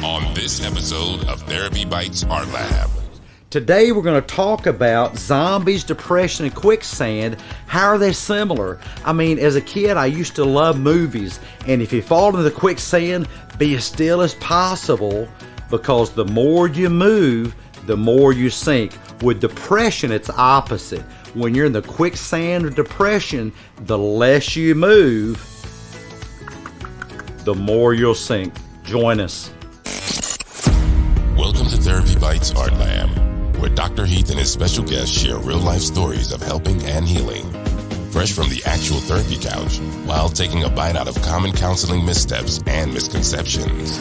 on this episode of Therapy Bites Art Lab. Today we're going to talk about zombies, depression, and quicksand. How are they similar? I mean, as a kid, I used to love movies, and if you fall into the quicksand, be as still as possible, because the more you move, the more you sink. With depression, it's opposite. When you're in the quicksand of depression, the less you move, the more you'll sink. Join us. Welcome to Therapy Bites Art Lab, where Dr. Heath and his special guests share real-life stories of helping and healing, fresh from the actual therapy couch, while taking a bite out of common counseling missteps and misconceptions.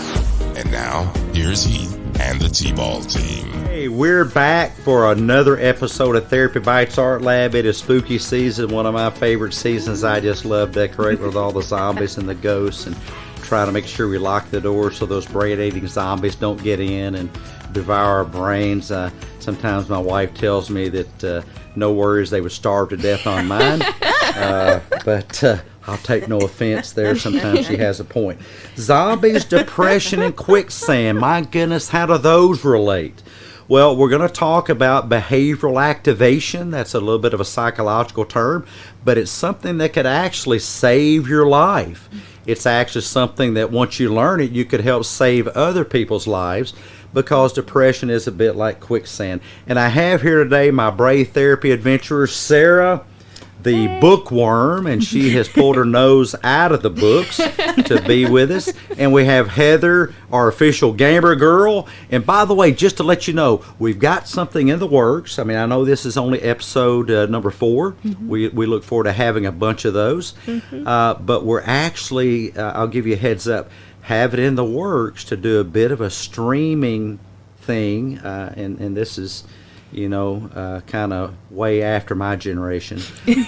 And now, here's Heath and the T-Ball team. Hey, we're back for another episode of Therapy Bites Art Lab. It is spooky season, one of my favorite seasons. I just love decorating with all the zombies and the ghosts and try to make sure we lock the doors so those brain-eating zombies don't get in and devour our brains. Sometimes my wife tells me that no worries, they would starve to death on mine. But I'll take no offense there. Sometimes she has a point. Zombies, depression, and quicksand. My goodness, how do those relate? Well, we're going to talk about behavioral activation. That's a little bit of a psychological term, but it's something that could actually save your life. It's actually something that once you learn it, you could help save other people's lives, because depression is a bit like quicksand. And I have here today my brave therapy adventurer, Sarah, the bookworm, and she has pulled her nose out of the books to be with us. And we have Heather, our official gamer girl. And by the way, just to let you know, we've got something in the works. I mean, I know this is only episode number 4. Mm-hmm. We look forward to having a bunch of those. Mm-hmm. But we're actually, I'll give you a heads up, have it in the works to do a bit of a streaming thing. And this is, kind of way after my generation,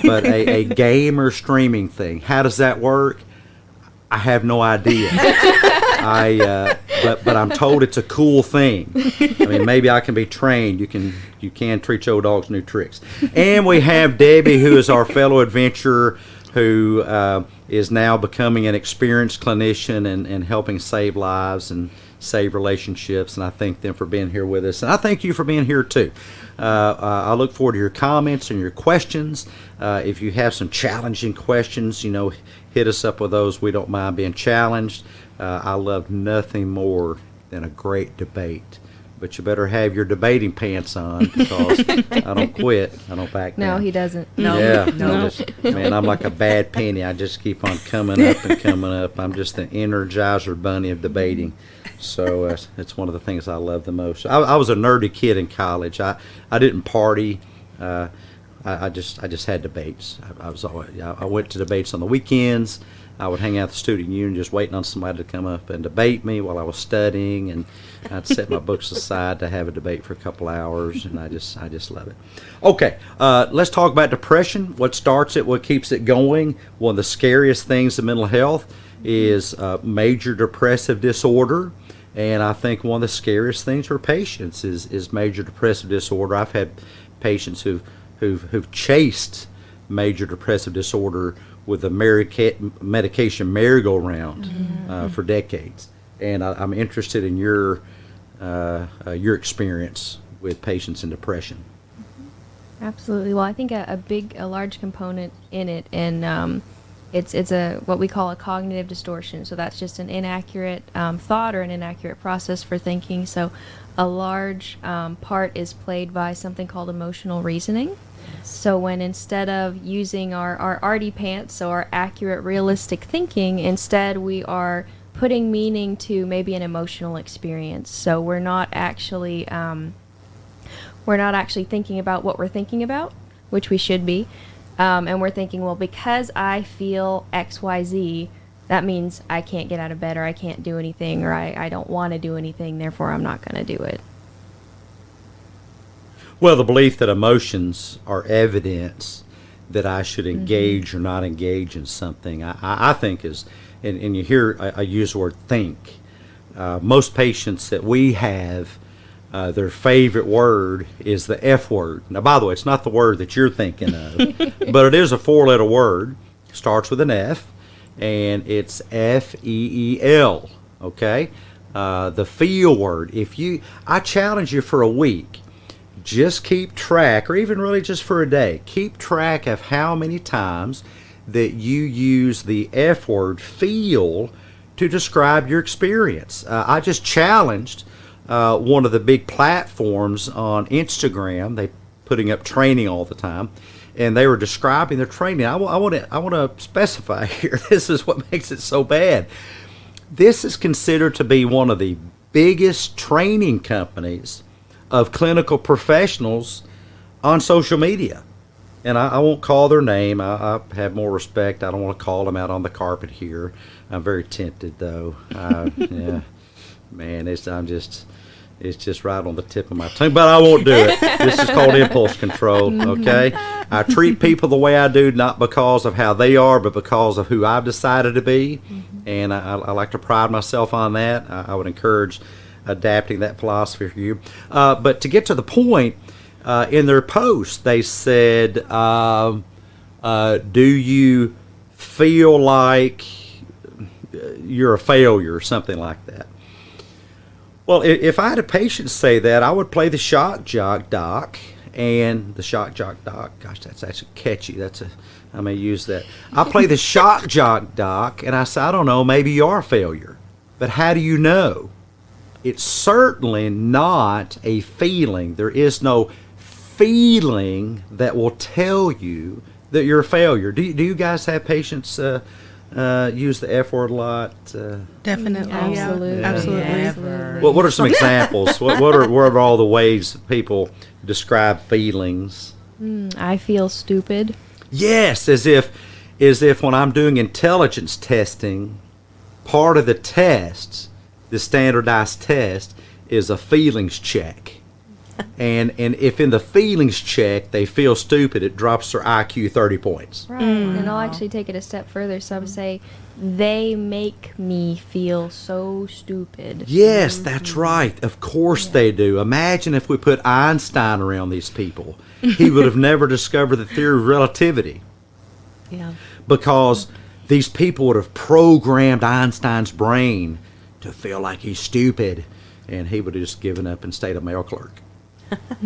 but a gamer streaming thing. How does that work? I have no idea. But I'm told it's a cool thing. I mean, maybe I can be trained. You can teach old dogs new tricks. And we have Debbie, who is our fellow adventurer, who is now becoming an experienced clinician and helping save lives and save relationships, and I thank them for being here with us, and I thank you for being here too. I look forward to your comments and your questions. If you have some challenging questions, hit us up with those. We don't mind being challenged. I love nothing more than a great debate, but you better have your debating pants on, because I don't quit. I don't back down. No, he doesn't. No. Yeah, No. Man, I'm like a bad penny. I just keep on coming up and coming up. I'm just the Energizer bunny of debating. So it's one of the things I love the most. I was a nerdy kid in college. I didn't party. I just had debates. I went to debates on the weekends. I would hang out at the student union just waiting on somebody to come up and debate me while I was studying, and I'd set my books aside to have a debate for a couple hours, and I just love it. Okay, let's talk about depression. What starts it, what keeps it going. One of the scariest things in mental health is major depressive disorder, and I think one of the scariest things for patients is major depressive disorder. I've had patients who've chased major depressive disorder with the medication merry-go-round for decades, and I'm interested in your experience with patients in depression. Absolutely. Well, I think a large component in it, and it's what we call a cognitive distortion. So that's just an inaccurate thought or an inaccurate process for thinking. So a large part is played by something called emotional reasoning. So when instead of using our A.R.T pants, so our accurate, realistic thinking, instead we are putting meaning to maybe an emotional experience. So we're not actually thinking about what we're thinking about, which we should be, and we're thinking, well, because I feel X, Y, Z, that means I can't get out of bed, or I can't do anything, or I don't want to do anything, therefore I'm not going to do it. Well, the belief that emotions are evidence that I should engage or not engage in something, I think is, and you hear I use the word think. Most patients that we have, their favorite word is the F word. Now, by the way, it's not the word that you're thinking of, but it is a 4-letter word. Starts with an F, and it's F-E-E-L, okay? the feel word. I challenge you for a week, just keep track, or even really just for a day, keep track of how many times that you use the F word, feel, to describe your experience. I just challenged one of the big platforms on Instagram. They putting up training all the time, and they were describing their training. I want to specify here. This is what makes it so bad. This is considered to be one of the biggest training companies of clinical professionals on social media. And I won't call their name. I have more respect. I don't want to call them out on the carpet here. I'm very tempted, though. Yeah, man, it's just right on the tip of my tongue. But I won't do it. This is called impulse control, okay? I treat people the way I do, not because of how they are, but because of who I've decided to be. And I like to pride myself on that. I would encourage adapting that philosophy for you. But to get to the point, in their post, they said, do you feel like you're a failure or something like that? Well, if I had a patient say that, I would play the shock jock doc, and the shock jock doc, gosh, that's actually catchy. I may use that. I play the shock jock doc, and I say, I don't know, maybe you are a failure. But how do you know? It's certainly not a feeling. There is no feeling that will tell you that you're a failure. Do you guys have patients use the F word a lot? Definitely. Absolutely. Absolutely. What are some examples? what are all the ways people describe feelings? I feel stupid. Yes, as if when I'm doing intelligence testing, part of the test, the standardized test, is a feelings check. And if in the feelings check they feel stupid, it drops their IQ 30 points. Right. And I'll actually take it a step further. Some say, they make me feel so stupid. Yes, that's right. Of course they do. Imagine if we put Einstein around these people. He would have never discovered the theory of relativity. Yeah. Because these people would have programmed Einstein's brain to feel like he's stupid, and he would have just given up and stayed a mail clerk.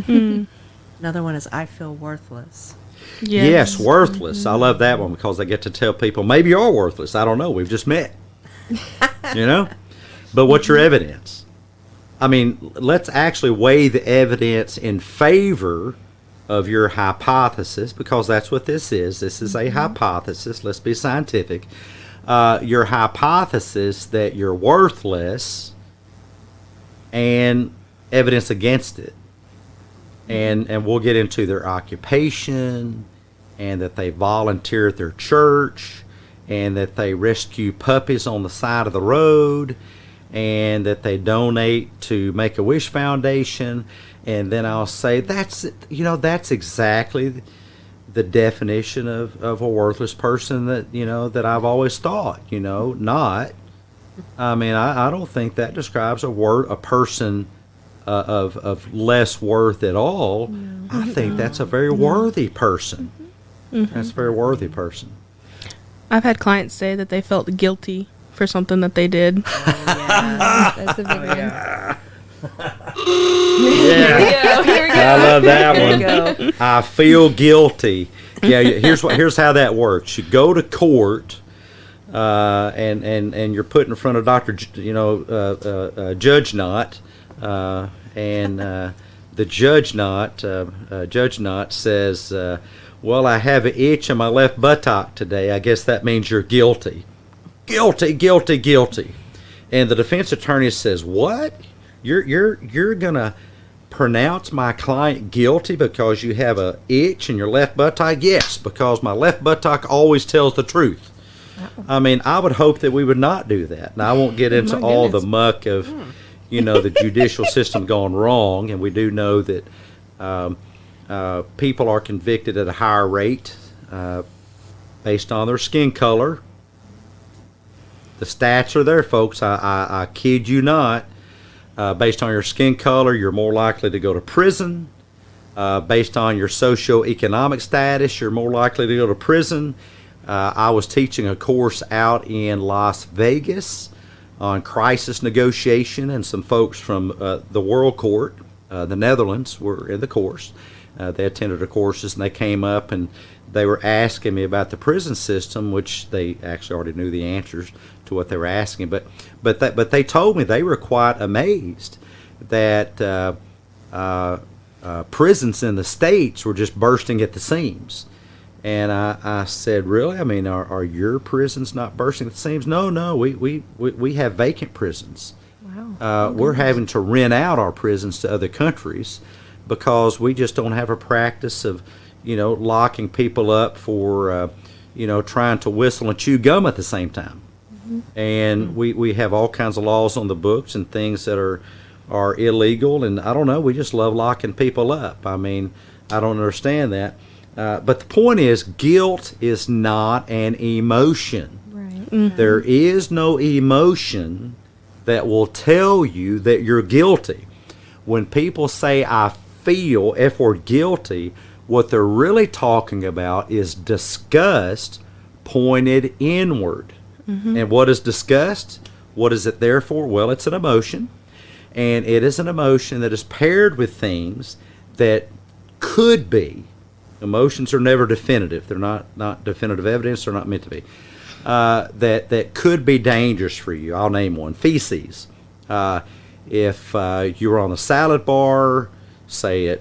Another one is I feel worthless. Yes, worthless. I love that one because I get to tell people, maybe you're worthless. I don't know. We've just met. But what's your evidence? I mean, let's actually weigh the evidence in favor of your hypothesis, because that's what this is. This is a hypothesis. Let's be scientific. Your hypothesis that you're worthless, and evidence against it. And we'll get into their occupation, and that they volunteer at their church, and that they rescue puppies on the side of the road, and that they donate to Make-A-Wish Foundation. And then I'll say, that's exactly the definition of a worthless person that I've always thought, not. I mean, I don't think that describes a person of less worth at all. No. I think that's a very worthy person. That's a very worthy person. I've had clients say that they felt guilty for something that they did. Oh, yeah. That's a big one. Yeah. Here we go. I love that one. Here we go. I feel guilty. Yeah, here's how that works. You go to court, and you're put in front of Judge Knott, and the Judge Knott says, well, I have an itch in my left buttock today. I guess that means you're guilty. Guilty. And the defense attorney says, what? You're gonna pronounce my client guilty because you have an itch in your left buttock? Yes, because my left buttock always tells the truth. I mean, I would hope that we would not do that. And I won't get into all the muck of, the judicial system going wrong. And we do know that people are convicted at a higher rate based on their skin color. The stats are there, folks. I kid you not. Based on your skin color, you're more likely to go to prison. Based on your socioeconomic status, you're more likely to go to prison. I was teaching a course out in Las Vegas on crisis negotiation, and some folks from the World Court, the Netherlands, were in the course. They attended the courses, and they came up and they were asking me about the prison system, which they actually already knew the answers to what they were asking. But they told me they were quite amazed that prisons in the States were just bursting at the seams. And I said, really? I mean, are your prisons not bursting at the seams? No, we have vacant prisons. Wow. We're having to rent out our prisons to other countries because we just don't have a practice of, locking people up for, trying to whistle and chew gum at the same time. Mm-hmm. And we have all kinds of laws on the books and things that are illegal. And I don't know, we just love locking people up. I mean, I don't understand that. But the point is, guilt is not an emotion. Right. Mm-hmm. There is no emotion that will tell you that you're guilty. When people say, I feel, F word, guilty, what they're really talking about is disgust pointed inward. Mm-hmm. And what is disgust? What is it there for? Well, it's an emotion. And it is an emotion that is paired with things that could be. Emotions are never definitive. They're not definitive evidence. They're not meant to be. That could be dangerous for you. I'll name one. Feces. If you were on a salad bar, say at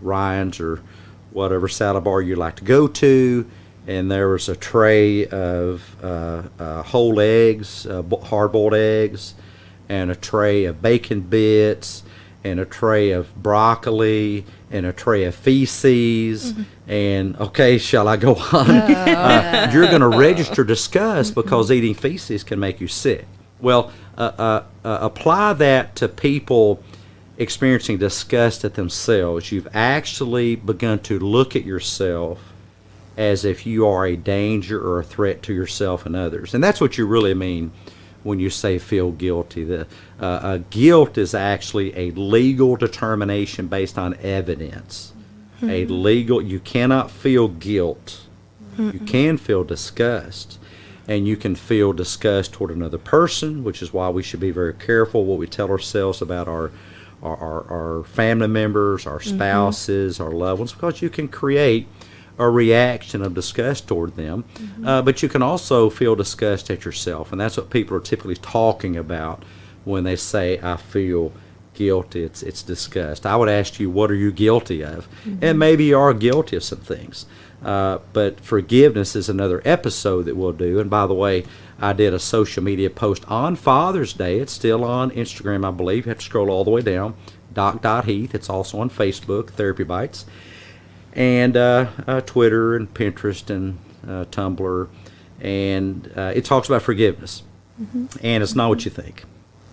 Ryan's or whatever salad bar you like to go to, and there was a tray of whole eggs, hard-boiled eggs, and a tray of bacon bits, and a tray of broccoli, and a tray of feces, and okay, shall I go on? You're going to register disgust because eating feces can make you sick. Well, apply that to people experiencing disgust at themselves. You've actually begun to look at yourself as if you are a danger or a threat to yourself and others. And that's what you really mean when you say feel guilty. Guilt is actually a legal determination based on evidence. Mm-hmm. You cannot feel guilt. Mm-hmm. You can feel disgust. And you can feel disgust toward another person, which is why we should be very careful what we tell ourselves about our family members, our spouses, mm-hmm. our loved ones, because you can create a reaction of disgust toward them. Mm-hmm. But you can also feel disgust at yourself, and that's what people are typically talking about when they say, I feel guilty. It's disgust. I would ask you, what are you guilty of? Mm-hmm. And maybe you are guilty of some things. But forgiveness is another episode that we'll do. And by the way, I did a social media post on Father's Day. It's still on Instagram, I believe. You have to scroll all the way down. Doc.Heath. It's also on Facebook, TherapyBites. And Twitter and Pinterest and Tumblr. And it talks about forgiveness. Mm-hmm. And it's not what you think.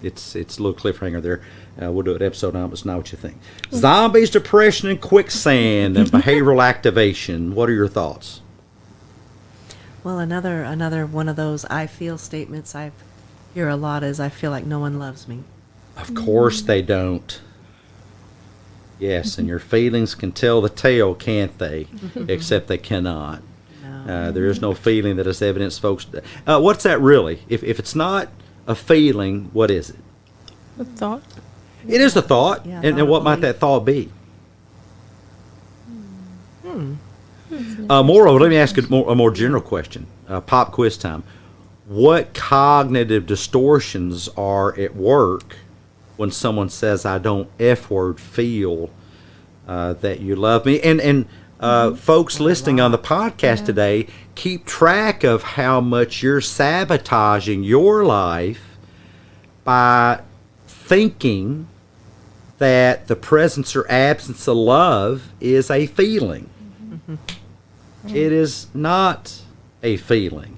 It's a little cliffhanger there. We'll do an episode on it, but it's not what you think. Zombies, depression, and quicksand, and behavioral activation. What are your thoughts? Well, another one of those I feel statements I hear a lot is, I feel like no one loves me. Of course they don't. Yes, and your feelings can tell the tale, can't they? Except they cannot. No. There is no feeling that is evidence, folks. What's that really? If it's not a feeling, what is it? A thought. It is a thought. Yeah, and what might that thought be? Moreover, let me ask a more general question. Pop quiz time. What cognitive distortions are at work when someone says, I don't F-word feel that you love me? And folks listening on the podcast today, keep track of how much you're sabotaging your life by thinking that the presence or absence of love is a feeling. Mm-hmm. It is not a feeling.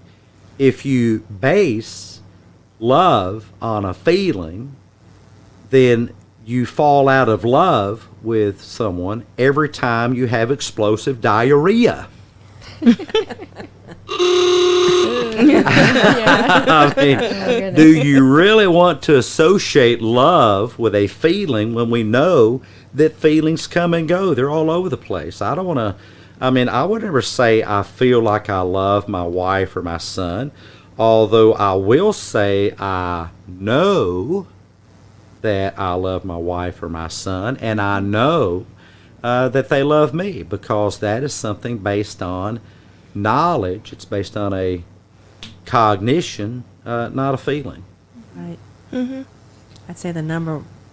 If you base love on a feeling, then you fall out of love with someone every time you have explosive diarrhea. I mean, do you really want to associate love with a feeling when we know that feelings come and go? They're all over the place. I don't want to, I would never say I feel like I love my wife or my son. Although I will say I know that I love my wife or my son, and I know that they love me, because that is something based on knowledge. It's based on a cognition, not a feeling. Right. Mm-hmm. I'd say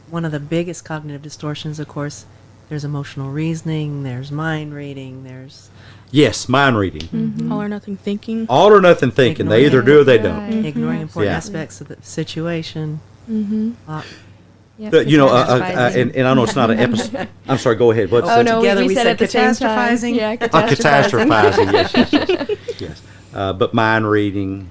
one of the biggest cognitive distortions, of course, there's emotional reasoning, there's mind reading, there's Yes, mind reading. Mm-hmm. All or nothing thinking. All or nothing thinking. They either do or they don't. Right. ignoring important Yeah. aspects of the situation. Mm-hmm. Uh, Yep, And I know it's not an episode. I'm sorry, go ahead. What's Oh, no, together we we said said at the same time. catastrophizing? Yeah, catastrophizing. Yes. But mind reading,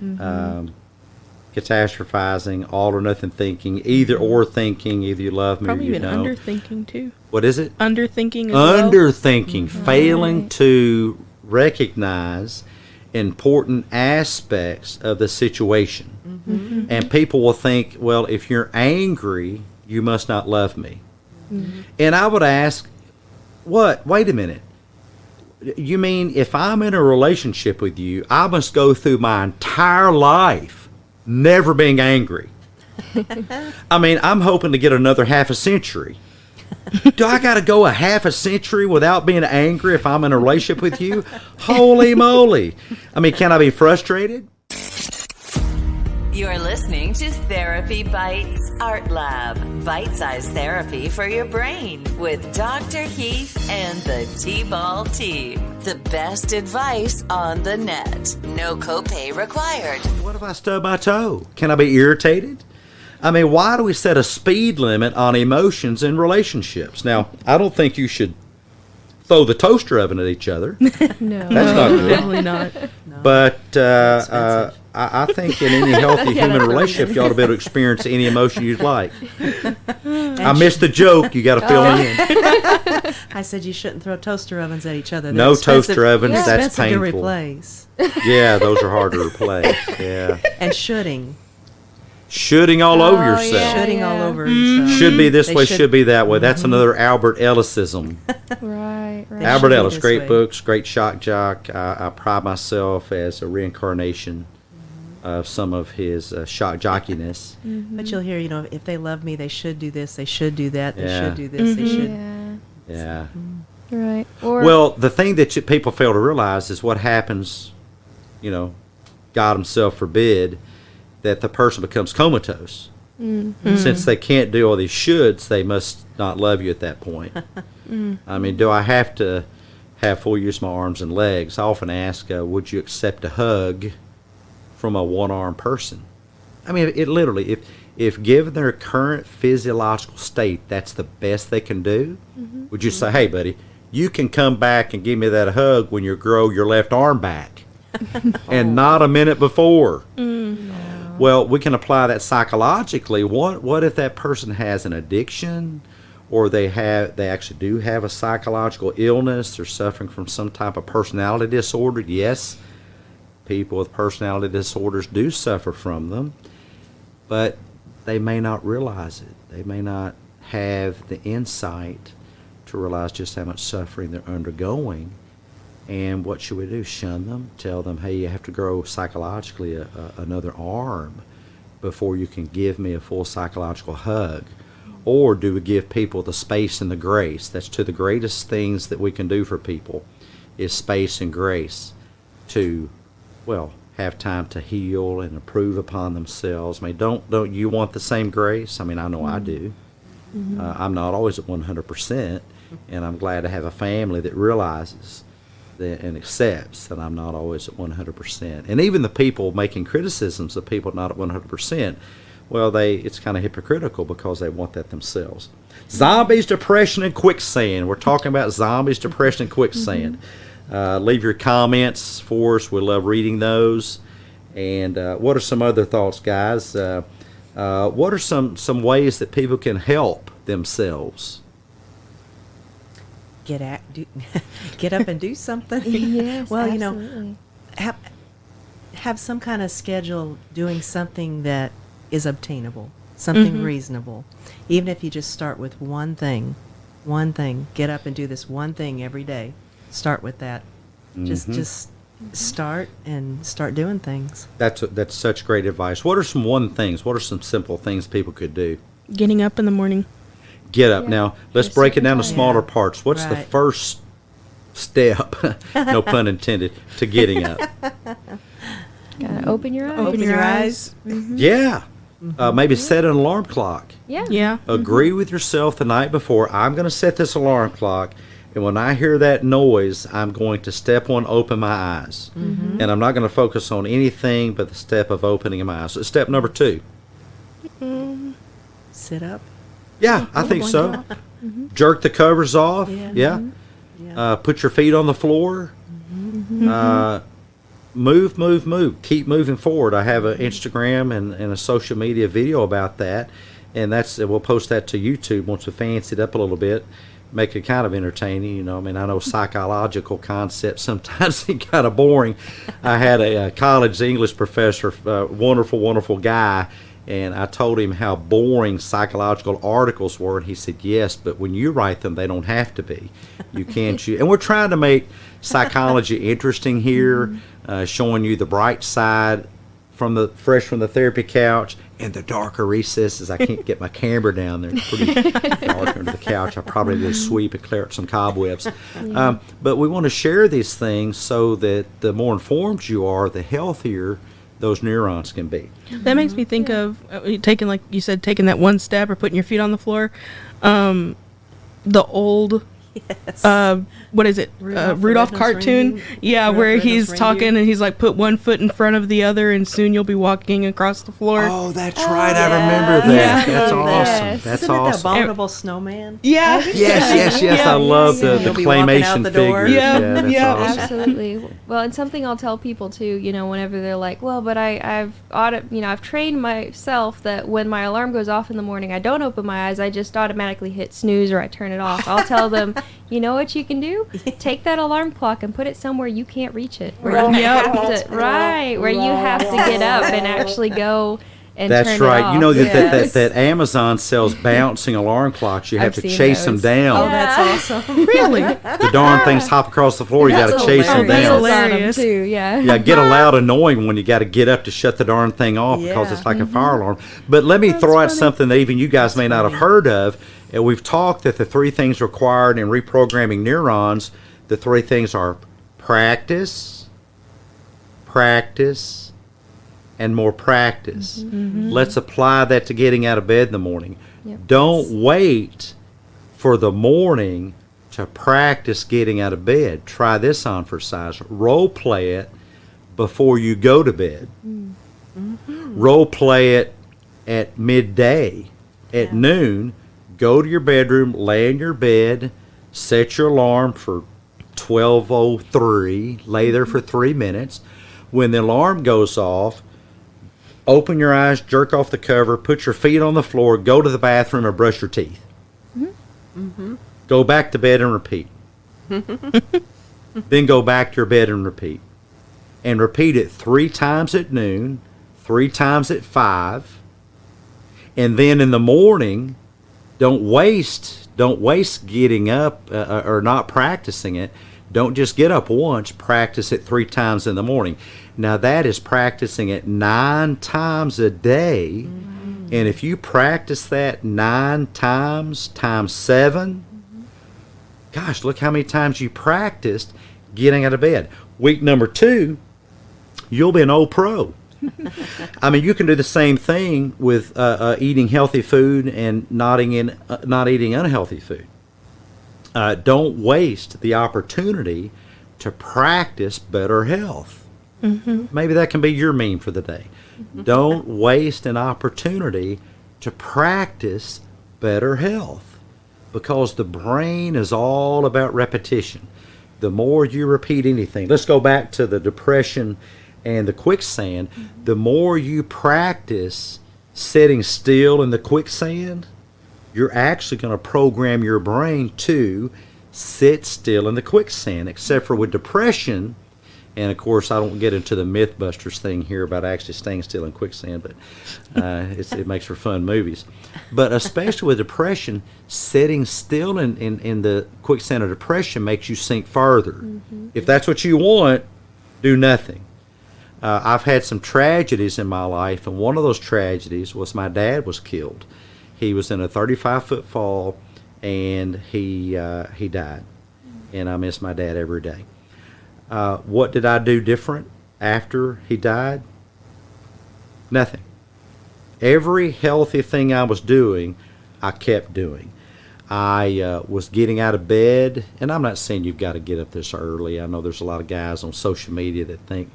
catastrophizing, all or nothing thinking, either or thinking, either you love me Probably or you even don't. underthinking too. What is it? Underthinking as well. Underthinking, failing Right. to recognize important aspects of the situation. Mm-hmm. And people will think, well, if you're angry, you must not love me. Mm-hmm. And I would ask, what? Wait a minute. You mean if I'm in a relationship with you, I must go through my entire life never being angry? I mean, I'm hoping to get another half a century. Do I got to go a half a century without being angry if I'm in a relationship with you? Holy moly. I mean, can I be frustrated? You're listening to Therapy Bites Art Lab, bite-sized therapy for your brain with Dr. Heath and the T-Ball team. The best advice on the net. No copay required. What if I stub my toe? Can I be irritated? I mean, why do we set a speed limit on emotions in relationships? Now, I don't think you should throw the toaster oven at each other. No. That's not good. Definitely not. But expensive. I think in any healthy human that's relationship, you ought to be able to experience any emotion you'd like. I missed the joke. You got to fill me in. I said you shouldn't throw toaster ovens at each other. No They're expensive- toaster ovens, they're that's expensive painful. to replace. Yeah, those are hard to replace. Yeah. And shoulding. Shooting all over Oh, yourself. yeah. Shoulding all over. and stuff. Should be this They way, should- should be that way. That's another Albert Ellisism. Right. They Albert should be Ellis, this great way. books, great shock jock. I pride myself as a reincarnation of some of his shock jockiness. But you'll hear, if they love me, they should do this, they should do that, they Yeah. should do this, they should. Yeah. Yeah. Right. Or Well, the thing that people fail to realize is what happens, God himself forbid, that the person becomes comatose. Since they can't do all these shoulds, they must not love you at that point. I mean, do I have to have full use of my arms and legs? I often ask, would you accept a hug from a one-armed person? I mean, it literally, if given their current physiological state, that's the best they can do, would you say, hey, buddy, you can come back and give me that hug when you grow your left arm back, and not a minute before? Well, we can apply that psychologically. What if that person has an addiction, or they actually do have a psychological illness? They're suffering from some type of personality disorder. Yes, people with personality disorders do suffer from them, but they may not realize it. They may not have the insight to realize just how much suffering they're undergoing. And what should we do? Shun them? Tell them, hey, you have to grow psychologically another arm before you can give me a full psychological hug? Or do we give people the space and the grace? That's two of the greatest things that we can do for people, is space and grace to, have time to heal and improve upon themselves. I mean, don't you want the same grace? I mean, I know I do. I'm not always at 100%, and I'm glad to have a family that realizes and accepts that I'm not always at 100%. And even the people making criticisms of people not at 100%, it's kind of hypocritical because they want that themselves. Zombies, depression, and quicksand. We're talking about zombies, depression, and quicksand. Leave your comments for us. We love reading those. And what are some other thoughts, guys? What are some ways that people can help themselves? Get up and do something. Yes, Well, absolutely. have some kind of schedule doing something that is obtainable, something reasonable. Even if you just start with one thing, get up and do this one thing every day. Start with that. Just start doing things. That's such great advice. What are some things? What are some simple things people could do? Getting up in the morning. Get up. Yeah. Now, let's Just break it down to certain smaller time. parts. What's the Right. first step, no pun intended, to getting up? Gotta open your eyes. Open your eyes. Yeah. Maybe set an alarm clock. Yeah. Yeah. Agree with yourself the night before. I'm going to set this alarm clock, and when I hear that noise, I'm going to step one, open my eyes. And I'm not going to focus on anything but the step of opening my eyes. So step number 2. Sit up. Yeah, I think so. Jerk the covers off. Yeah. Yeah. Put your feet on the floor. Move. Keep moving forward. I have an Instagram and a social media video about that, and we'll post that to YouTube once we fancy it up a little bit, make it kind of entertaining. You know, I mean, I know psychological concepts sometimes get kind of boring. I had a college English professor, wonderful guy. And I told him how boring psychological articles were, and he said, yes, but when you write them, they don't have to be. You can't choose. And we're trying to make psychology interesting here, showing you the bright side fresh from the therapy couch, and the darker recesses. I can't get my camera down there. It's pretty dark under the couch. I probably did a sweep and clear up some cobwebs. But we want to share these things so that the more informed you are, the healthier those neurons can be. That makes me think of taking, like you said, taking that one step or putting your feet on the floor. The old, what is it? Rudolph the Red-Nosed cartoon. Reindeer? Yeah, Rudolph where the he's Red-Nosed talking Reindeer? and he's like, put one foot in front of the other, and soon you'll be walking across the floor. Oh, that's right. I remember that. Yeah. That's Yes. awesome. That's Isn't it the awesome. abominable snowman? Yeah. Yes. I love the You'll be walking out claymation the door. figures. Yeah, That's yeah. awesome. Absolutely. Well, and something I'll tell people too, whenever they're like, well, but I've trained myself that when my alarm goes off in the morning, I don't open my eyes. I just automatically hit snooze or I turn it off. I'll tell them, you know what you can do? Take that alarm clock and put it somewhere you can't reach it. Where you have to, where you have to get up and actually go and That's turn right. it off. You know Yes. that Amazon sells bouncing alarm clocks. You have I've to seen chase them those. down. Oh, that's awesome. Really? The darn things hop across the floor. You got to That's chase them hilarious. down. Wheels on 'em Hilarious. too, yeah. Yeah, get a loud annoying when you got to get up to shut the darn thing off because Yeah. it's like a fire alarm. But let me throw out something that even you guys may not have heard of. And we've talked that the 3 things required in reprogramming neurons, the 3 things are practice, and more practice. Let's apply that to getting out of bed in the morning. Yep. Don't wait for the morning to practice getting out of bed. Try this on for size. Role play it before you go to bed. Role play it at midday, at noon. Go to your bedroom, lay in your bed, set your alarm for 12:03, lay there for 3 minutes. When the alarm goes off, open your eyes, jerk off the cover, put your feet on the floor, go to the bathroom, or brush your teeth. Go back to bed and repeat. Then go back to your bed and repeat. And repeat it 3 times at noon, 3 times at 5. And then in the morning, don't waste getting up or not practicing it. Don't just get up once, practice it 3 times in the morning. Now that is practicing it 9 times a day. And if you practice that 9 times 7, gosh, look how many times you practiced getting out of bed. Week number 2, you'll be an old pro. I mean, you can do the same thing with eating healthy food and not eating unhealthy food. Don't waste the opportunity to practice better health. Maybe that can be your meme for the day. Don't waste an opportunity to practice better health, because the brain is all about repetition. The more you repeat anything, let's go back to the depression and the quicksand. The more you practice sitting still in the quicksand, you're actually going to program your brain to sit still in the quicksand. Except for with depression, and of course I don't get into the Mythbusters thing here about actually staying still in quicksand, but it makes for fun movies. But especially with depression, sitting still in the quicksand of depression makes you sink further. If that's what you want, do nothing. I've had some tragedies in my life, and one of those tragedies was my dad was killed. He was in a 35-foot fall, and he died. And I miss my dad every day. What did I do different after he died? Nothing. Every healthy thing I was doing, I kept doing. I was getting out of bed, and I'm not saying you've got to get up this early. I know there's a lot of guys on social media that think,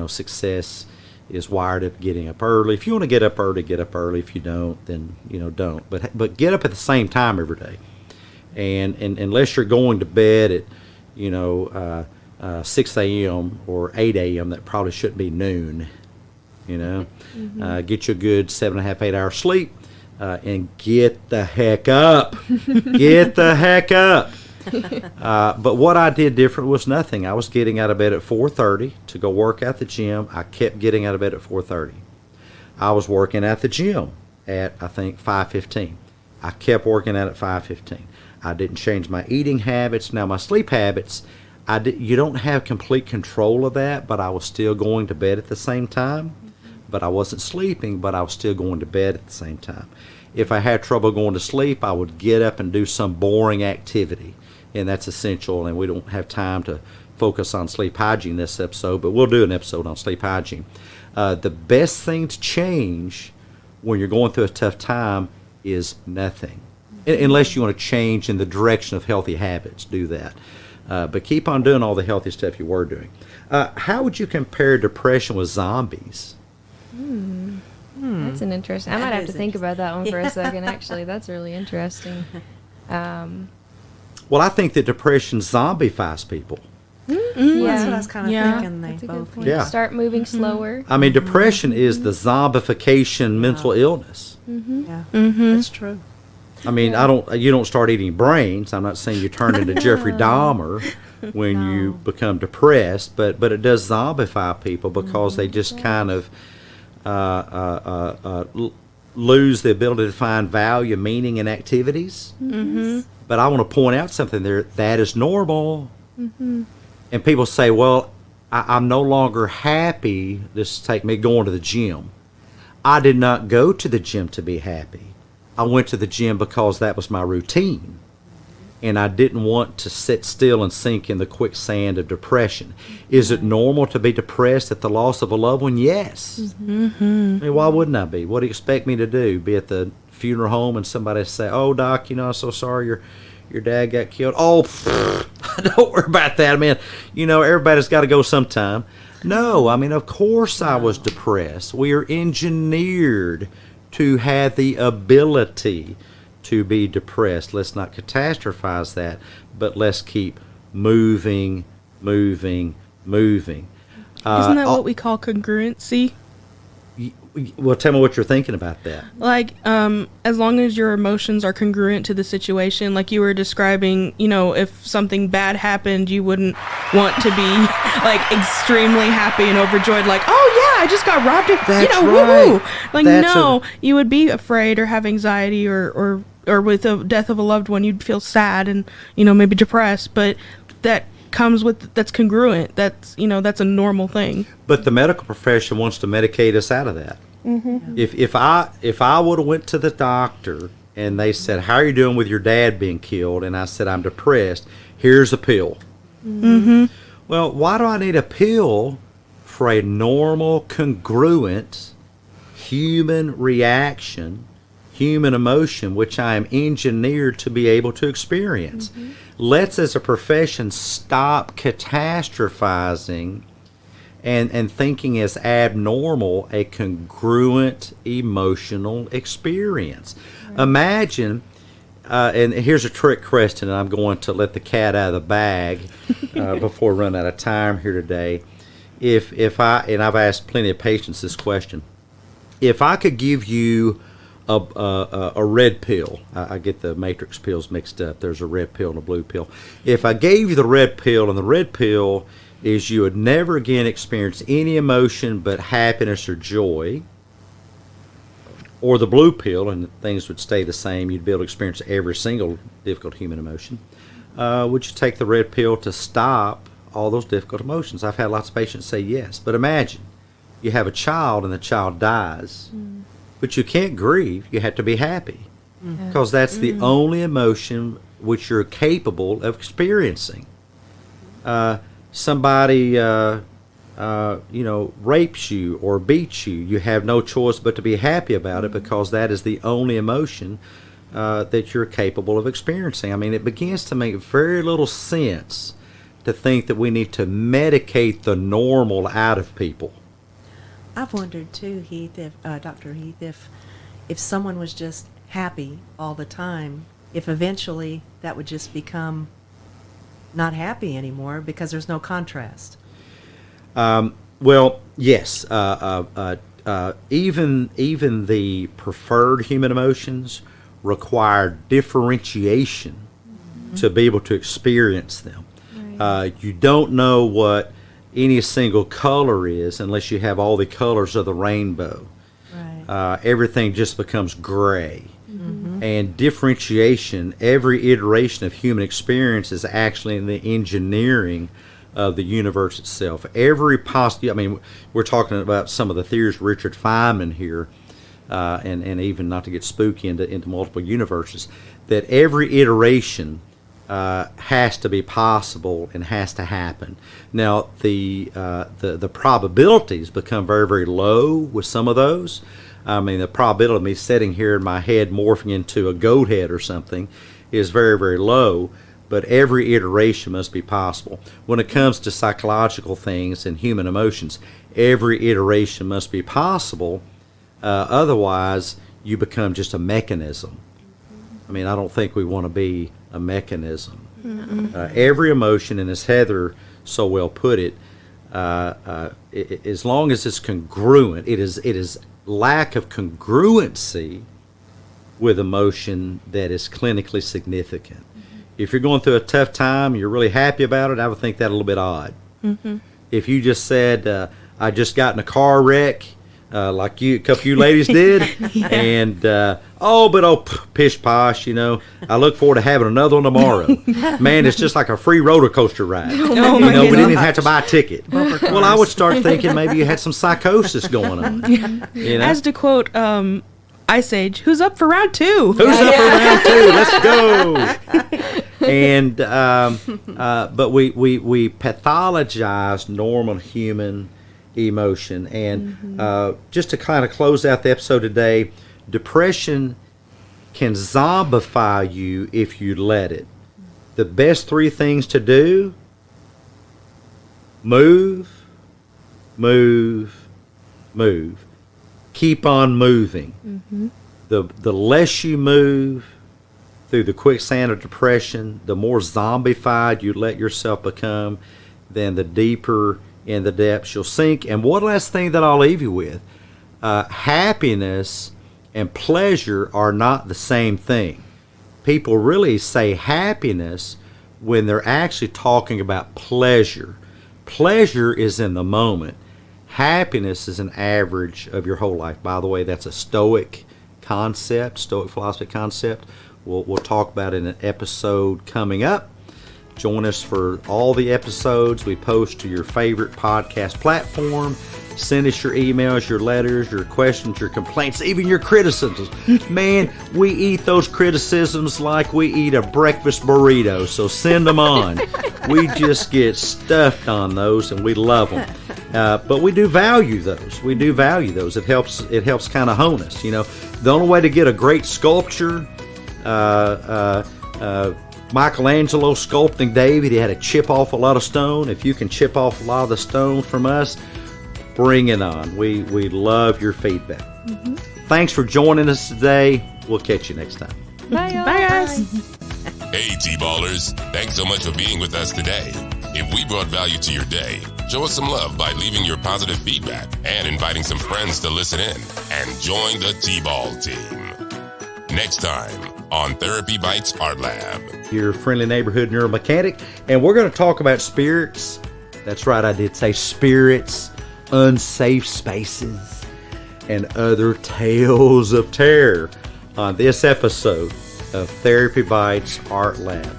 success is wired up getting up early. If you want to get up early, get up early. If you don't, then, don't. But get up at the same time every day. And unless you're going to bed at, 6 a.m. or 8 a.m., that probably shouldn't be noon, Get you a good 7.5, 8 hour sleep, and get the heck up. Get the heck up. But what I did different was nothing. I was getting out of bed at 4:30 to go work at the gym. I kept getting out of bed at 4:30. I was working at the gym at, I think, 5:15. I kept working at 5:15. I didn't change my eating habits. Now, my sleep habits, you don't have complete control of that, but I was still going to bed at the same time. But I wasn't sleeping, but I was still going to bed at the same time. If I had trouble going to sleep, I would get up and do some boring activity, and that's essential, and we don't have time to focus on sleep hygiene this episode, but we'll do an episode on sleep hygiene. The best thing to change when you're going through a tough time is nothing. Unless you want to change in the direction of healthy habits, do that. But keep on doing all the healthy stuff you were doing. How would you compare depression with zombies? That's an interesting. I might have to think about that one for a second. Actually, that's really interesting. Well, I think that depression zombifies people. That's what I was kind of thinking. That's a They good both. point. Yeah. Start moving slower. I mean, depression is the zombification mental illness. Yeah, that's true. I mean, you don't start eating brains. I'm not saying you turn into Jeffrey Dahmer when you become depressed, but it does zombify people because they just kind of lose the ability to find value, meaning in activities. But I want to point out something there. That is normal. And people say, well, I'm no longer happy. Just take me going to the gym. I did not go to the gym to be happy. I went to the gym because that was my routine. And I didn't want to sit still and sink in the quicksand of depression. Is it normal to be depressed at the loss of a loved one? Yes. I mean, why wouldn't I be? What do you expect me to do? Be at the funeral home and somebody say, oh, Doc, I'm so sorry your dad got killed. Oh, don't worry about that, man. Everybody's got to go sometime. No, I mean, of course I was depressed. We are engineered to have the ability to be depressed. Let's not catastrophize that, but let's keep moving. Isn't that what we call congruency? Well, tell me what you're thinking about that. Like, as long as your emotions are congruent to the situation, like you were describing, if something bad happened, you wouldn't want to be like extremely happy and overjoyed, like, oh yeah, I just got robbed. That's woohoo! right. Like, no, you would be afraid or have anxiety or with the death of a loved one, you'd feel sad and, maybe depressed, but that's congruent. That's a normal thing. But the medical profession wants to medicate us out of that. If I would have went to the doctor and they said, how are you doing with your dad being killed? And I said, I'm depressed. Here's a pill. Well, why do I need a pill for a normal, congruent human reaction, human emotion, which I am engineered to be able to experience? Let's, as a profession, stop catastrophizing and thinking as abnormal a congruent emotional experience. Imagine, and here's a trick question, and I'm going to let the cat out of the bag before we run out of time here today. And I've asked plenty of patients this question, if I could give you a red pill. I get the matrix pills mixed up. There's a red pill and a blue pill. If I gave you the red pill, and the red pill is you would never again experience any emotion but happiness or joy, or the blue pill, and things would stay the same, you'd be able to experience every single difficult human emotion, would you take the red pill to stop all those difficult emotions. I've had lots of patients say yes. But imagine you have a child and the child dies, but you can't grieve. You have to be happy because that's the only emotion which you're capable of experiencing. Somebody rapes you or beats you, you have no choice but to be happy about it because that is the only emotion that you're capable of experiencing. I mean, it begins to make very little sense to think that we need to medicate the normal out of people. I've wondered too, Heath, Dr. Heath, if someone was just happy all the time, if eventually that would just become not happy anymore because there's no contrast. Well, yes. Even the preferred human emotions require differentiation to be able to experience them. Right. You don't know what any single color is unless you have all the colors of the rainbow. Right. Everything just becomes gray. And differentiation, every iteration of human experience is actually in the engineering of the universe itself. We're talking about some of the theories of Richard Feynman here, and even not to get spooky into multiple universes, that every iteration has to be possible and has to happen. Now, the probabilities become very, very low with some of those. I mean, the probability of me sitting here in my head morphing into a goat head or something is very, very low, but every iteration must be possible. When it comes to psychological things and human emotions, every iteration must be possible. Otherwise, you become just a mechanism. I mean, I don't think we want to be a mechanism. Every emotion, and as Heather so well put it, as long as it's congruent, it is lack of congruency with emotion that is clinically significant. If you're going through a tough time, you're really happy about it, I would think that a little bit odd. If you just said, I just got in a car wreck, like a couple of you ladies did, and pish posh, I look forward to having another one tomorrow. Man, it's just like a free roller coaster ride. We didn't even have to buy a ticket. Well, I would start thinking maybe you had some psychosis going on. As to quote Ice Age, who's up for round two? Who's up for round two? Let's go. And but we pathologize normal human emotion. And just to kind of close out the episode today, depression can zombify you if you let it. The best 3 things to do: move. Keep on moving. The less you move through the quicksand of depression, the more zombified you let yourself become, then the deeper in the depths you'll sink. And one last thing that I'll leave you with: happiness and pleasure are not the same thing. People really say happiness when they're actually talking about pleasure. Pleasure is in the moment. Happiness is an average of your whole life. By the way, that's a Stoic concept, Stoic philosophy concept. We'll talk about it in an episode coming up. Join us for all the episodes we post to your favorite podcast platform. Send us your emails, your letters, your questions, your complaints, even your criticisms. Man, we eat those criticisms like we eat a breakfast burrito, so send them on. We just get stuffed on those, and we love them. But we do value those. It helps kind of hone us. The only way to get a great sculpture, Michelangelo sculpting David, he had to chip off a lot of stone. If you can chip off a lot of the stone from us, bring it on. We love your feedback. Thanks for joining us today. We'll catch you next time. Bye, y'all. Bye, guys. Hey, T-Ballers. Thanks so much for being with us today. If we brought value to your day, show us some love by leaving your positive feedback and inviting some friends to listen in and join the T-Ball team. Next time on Therapy Bites Art Lab. Your friendly neighborhood neuromechanic, and we're going to talk about spirits. That's right, I did say spirits, unsafe spaces, and other tales of terror on this episode of Therapy Bites Art Lab.